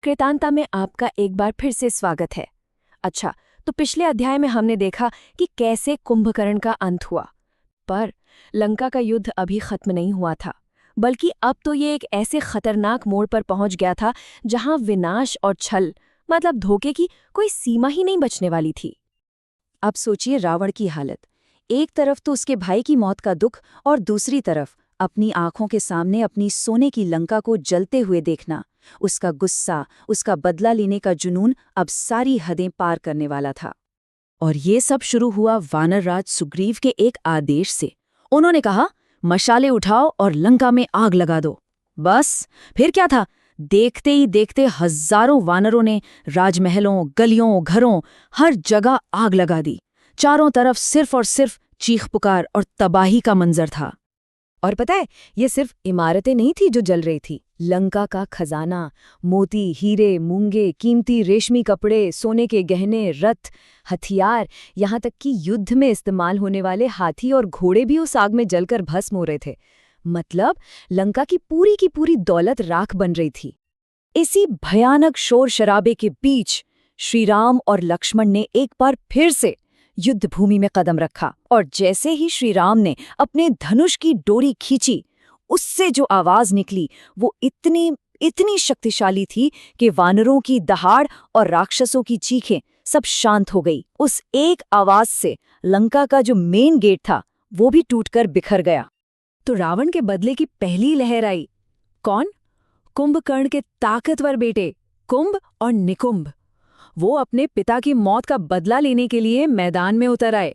कृतांता में आपका एक बार फिर से स्वागत है। अच्छा, तो पिछले अध्याय में हमने देखा कि कैसे कुंभकर्ण का अंत हुआ, पर लंका का युद्ध अभी खत्म नहीं हुआ था, बल्कि अब तो ये एक ऐसे खतरनाक मोड़ पर पहुंच गया था जहां विनाश और छल मतलब धोखे की कोई सीमा ही नहीं बचने वाली थी। अब सोचिए रावण की हालत। एक तरफ तो उसके भाई की मौत का दुख और दूसरी तरफ अपनी आंखों के सामने अपनी सोने की लंका को जलते हुए देखना। उसका गुस्सा, उसका बदला लेने का जुनून अब सारी हदें पार करने वाला था। और ये सब शुरू हुआ वानरराज सुग्रीव के एक आदेश से। उन्होंने कहा, मशाले उठाओ और लंका में आग लगा दो। बस, फिर क्या था, देखते ही देखते हजारों वानरों ने राजमहलों, गलियों, घरों, हर जगह आग लगा दी। चारों तरफ सिर्फ और सिर्फ चीख पुकार और तबाही का मंजर था। और पता है, ये सिर्फ इमारतें नहीं थी जो जल रही थी। लंका का खजाना, मोती, हीरे, मूंगे, कीमती रेशमी कपड़े, सोने के गहने, रथ, हथियार, यहाँ तक कि युद्ध में इस्तेमाल होने वाले हाथी और घोड़े भी उस आग में जलकर भस्म हो रहे थे। मतलब लंका की पूरी दौलत राख बन रही थी। इसी भयानक शोर शराबे के बीच श्रीराम और लक्ष्मण ने एक बार फिर से युद्ध भूमि में कदम रखा, और जैसे ही श्रीराम ने अपने धनुष की डोरी खींची, उससे जो आवाज निकली वो इतनी शक्तिशाली थी कि वानरों की दहाड़ और राक्षसों की चीखें सब शांत हो गई। उस एक आवाज से लंका का जो मेन गेट था वो भी टूटकर बिखर गया। तो रावण के बदले की पहली लहर आई। कौन? कुंभकर्ण के ताकतवर बेटे कुंभ और निकुंभ। वो अपने पिता की मौत का बदला लेने के लिए मैदान में उतर आए।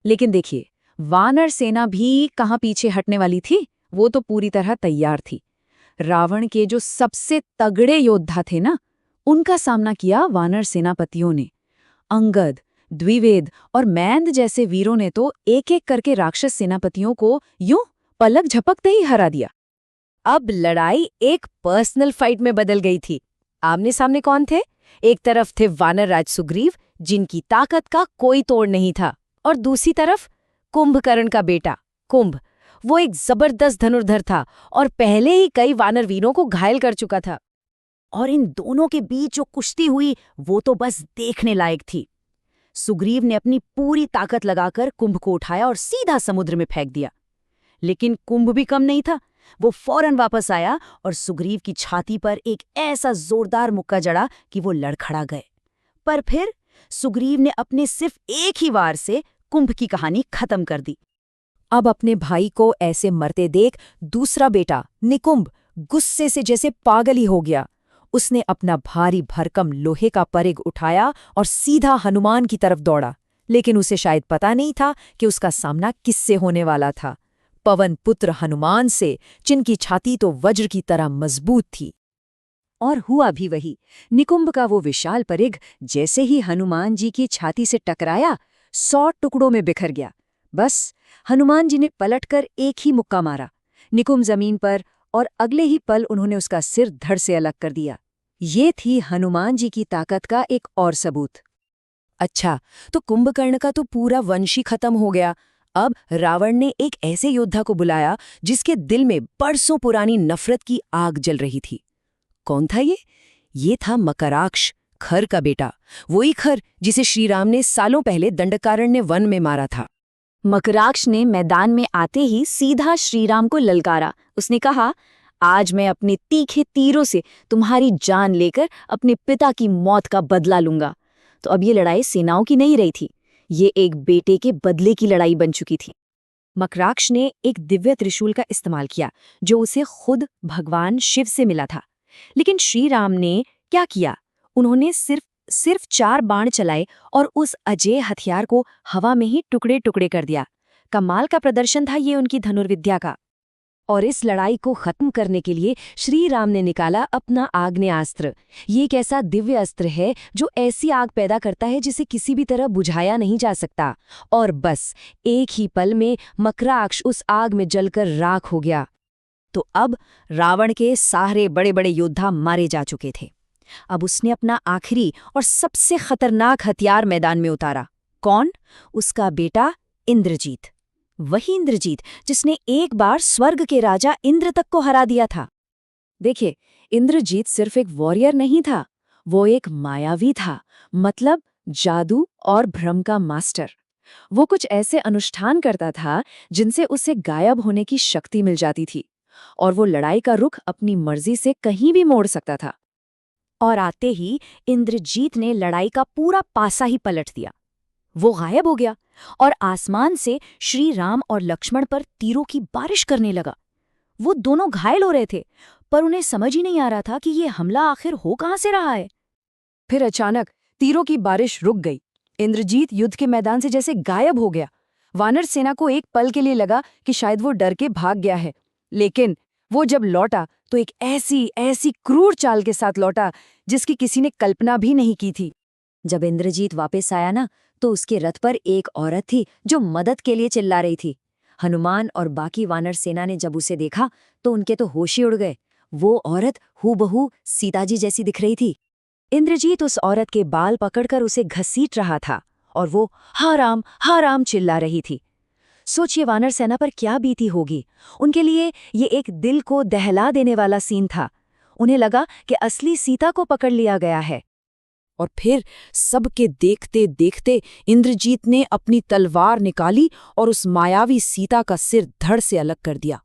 लेकिन देखिए, वानर सेना भी कहाँ पीछे हटने वाली थी। वो तो पूरी तरह तैयार थी। रावण के जो सबसे तगड़े योद्धा थे ना, उनका सामना किया वानर सेनापतियों ने। अंगद, द्विवेद और मैंद जैसे वीरों ने तो एक एक करके राक्षस सेनापतियों को यूं पलक झपकते ही हरा दिया। अब लड़ाई एक पर्सनल फाइट में बदल गई थी। आमने सामने कौन थे? एक तरफ थे वानरराज सुग्रीव, जिनकी ताकत का कोई तोड़ नहीं था, और दूसरी तरफ कुंभकर्ण का बेटा कुंभ। वो एक जबरदस्त धनुर्धर था और पहले ही कई वानर वीरों को घायल कर चुका था। और इन दोनों के बीच जो कुश्ती हुई वो तो बस देखने लायक थी। सुग्रीव ने अपनी पूरी ताकत लगाकर कुंभ को उठाया और सीधा समुद्र में फेंक दिया। लेकिन कुंभ भी कम नहीं था। वो फौरन वापस आया और सुग्रीव की छाती पर एक ऐसा जोरदार मुक्का जड़ा कि वो लड़खड़ा गए। पर फिर सुग्रीव ने अपने सिर्फ एक ही वार से कुंभ की कहानी खत्म कर दी। अब अपने भाई को ऐसे मरते देख दूसरा बेटा निकुंभ गुस्से से जैसे पागल ही हो गया। उसने अपना भारी भरकम लोहे का परिघ उठाया और सीधा हनुमान की तरफ दौड़ा। लेकिन उसे शायद पता नहीं था कि उसका सामना किससे होने वाला था। पवन पुत्र हनुमान से, जिनकी छाती तो वज्र की तरह मजबूत थी। और हुआ भी वही। निकुंभ का वो विशाल परिघ जैसे ही हनुमान जी की छाती से टकराया, 100 टुकड़ों में बिखर गया। बस, हनुमान जी ने पलटकर एक ही मुक्का मारा, निकुंभ जमीन पर, और अगले ही पल उन्होंने उसका सिर धड़ से अलग कर दिया। ये थी हनुमान जी की ताकत का एक और सबूत। अच्छा, तो कुंभकर्ण का तो पूरा वंश ही खत्म हो गया। अब रावण ने एक ऐसे योद्धा को बुलाया जिसके दिल में बरसों पुरानी नफरत की आग जल रही थी। कौन था ये? ये था मकराक्ष, खर का बेटा। वही खर जिसे श्रीराम ने सालों पहले दंडकारण्य वन में मारा था। मकराक्ष ने मैदान में आते ही सीधा श्रीराम को ललकारा। उसने कहा, आज मैं अपने तीखे तीरों से तुम्हारी जान लेकर अपने पिता की मौत का बदला लूंगा। तो अब ये लड़ाई सेनाओं की नहीं रही थी, ये एक बेटे के बदले की लड़ाई बन चुकी थी। मकराक्ष ने एक दिव्य त्रिशूल का इस्तेमाल किया जो उसे खुद भगवान शिव से मिला था। लेकिन श्री राम ने क्या किया? उन्होंने सिर्फ 4 बाण चलाए और उस अजेय हथियार को हवा में ही टुकड़े टुकड़े कर दिया। कमाल का प्रदर्शन था ये उनकी धनुर्विद्या का। और इस लड़ाई को खत्म करने के लिए श्री राम ने निकाला अपना आग्नेयास्त्र। ये एक ऐसा दिव्य अस्त्र है जो ऐसी आग पैदा करता है जिसे किसी भी तरह बुझाया नहीं जा सकता। और बस एक ही पल में मकराक्ष उस आग में जलकर राख हो गया। तो अब रावण के सारे बड़े बड़े योद्धा मारे जा चुके थे। अब उसने अपना आखिरी और सबसे खतरनाक हथियार मैदान में उतारा। कौन? उसका बेटा इंद्रजीत। वही इंद्रजीत जिसने एक बार स्वर्ग के राजा इंद्र तक को हरा दिया था। देखिए, इंद्रजीत सिर्फ एक वॉरियर नहीं था, वो एक मायावी था, मतलब जादू और भ्रम का मास्टर। वो कुछ ऐसे अनुष्ठान करता था जिनसे उसे गायब होने की शक्ति मिल जाती थी, और वो लड़ाई का रुख अपनी मर्जी से कहीं भी मोड़ सकता था। और आते ही इंद्रजीत ने लड़ाई का पूरा पासा ही पलट दिया। वो गायब हो गया और आसमान से श्री राम और लक्ष्मण पर तीरों की बारिश करने लगा। वो दोनों घायल हो रहे थे, पर उन्हें समझ ही नहीं आ रहा था कि ये हमला आखिर हो कहां से रहा है। फिर अचानक तीरों की बारिश रुक गई। इंद्रजीत युद्ध के मैदान से जैसे गायब हो गया। वानर सेना को एक पल के लिए लगा कि शायद वो डर के भाग गया है, लेकिन वो जब लौटा तो एक ऐसी क्रूर चाल के साथ लौटा जिसकी किसी ने कल्पना भी नहीं की थी। जब इंद्रजीत वापस आया ना, तो उसके रथ पर एक औरत थी जो मदद के लिए चिल्ला रही थी। हनुमान और बाकी वानर सेना ने जब उसे देखा तो उनके तो होश ही उड़ गए। वो औरत हूबहू सीताजी जैसी दिख रही थी। इंद्रजीत उस औरत के बाल पकड़कर उसे घसीट रहा था और वो हा राम चिल्ला रही थी। सोचिए वानर सेना पर क्या बीती होगी। उनके लिए ये एक दिल को दहला देने वाला सीन था। उन्हें लगा कि असली सीता को पकड़ लिया गया है। और फिर सबके देखते देखते इंद्रजीत ने अपनी तलवार निकाली और उस मायावी सीता का सिर धड़ से अलग कर दिया।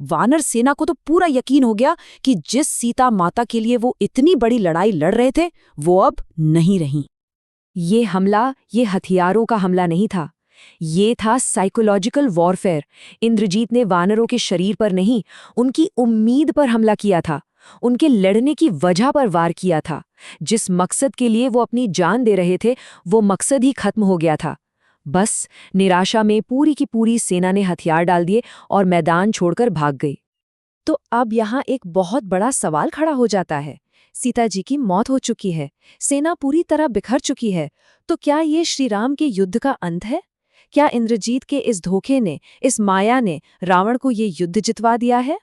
वानर सेना को तो पूरा यकीन हो गया कि जिस सीता माता के लिए वो इतनी बड़ी लड़ाई लड़ रहे थे, वो अब नहीं रही। ये हमला ये हथियारों का हमला नहीं था, ये था साइकोलॉजिकल वॉरफेयर। इंद्रजीत ने वानरों के शरीर पर नहीं, उनकी उम्मीद पर हमला किया था, उनके लड़ने की वजह पर वार किया था। जिस मकसद के लिए वो अपनी जान दे रहे थे, वो मकसद ही खत्म हो गया था। बस निराशा में पूरी की पूरी सेना ने हथियार डाल दिए और मैदान छोड़कर भाग गई। तो अब यहाँ एक बहुत बड़ा सवाल खड़ा हो जाता है। सीता जी की मौत हो चुकी है, सेना पूरी तरह बिखर चुकी है, तो क्या ये श्रीराम के युद्ध का अंत है? क्या इंद्रजीत के इस धोखे ने, इस माया ने रावण को ये युद्ध जितवा दिया है?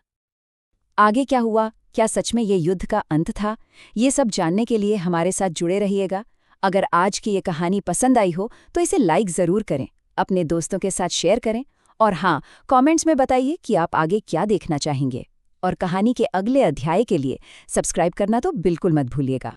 आगे क्या हुआ? क्या सच में ये युद्ध का अंत था? ये सब जानने के लिए हमारे साथ जुड़े रहिएगा। अगर आज की ये कहानी पसंद आई हो तो इसे लाइक ज़रूर करें, अपने दोस्तों के साथ शेयर करें, और हाँ, कमेंट्स में बताइए कि आप आगे क्या देखना चाहेंगे। और कहानी के अगले अध्याय के लिए सब्सक्राइब करना तो बिल्कुल मत भूलिएगा।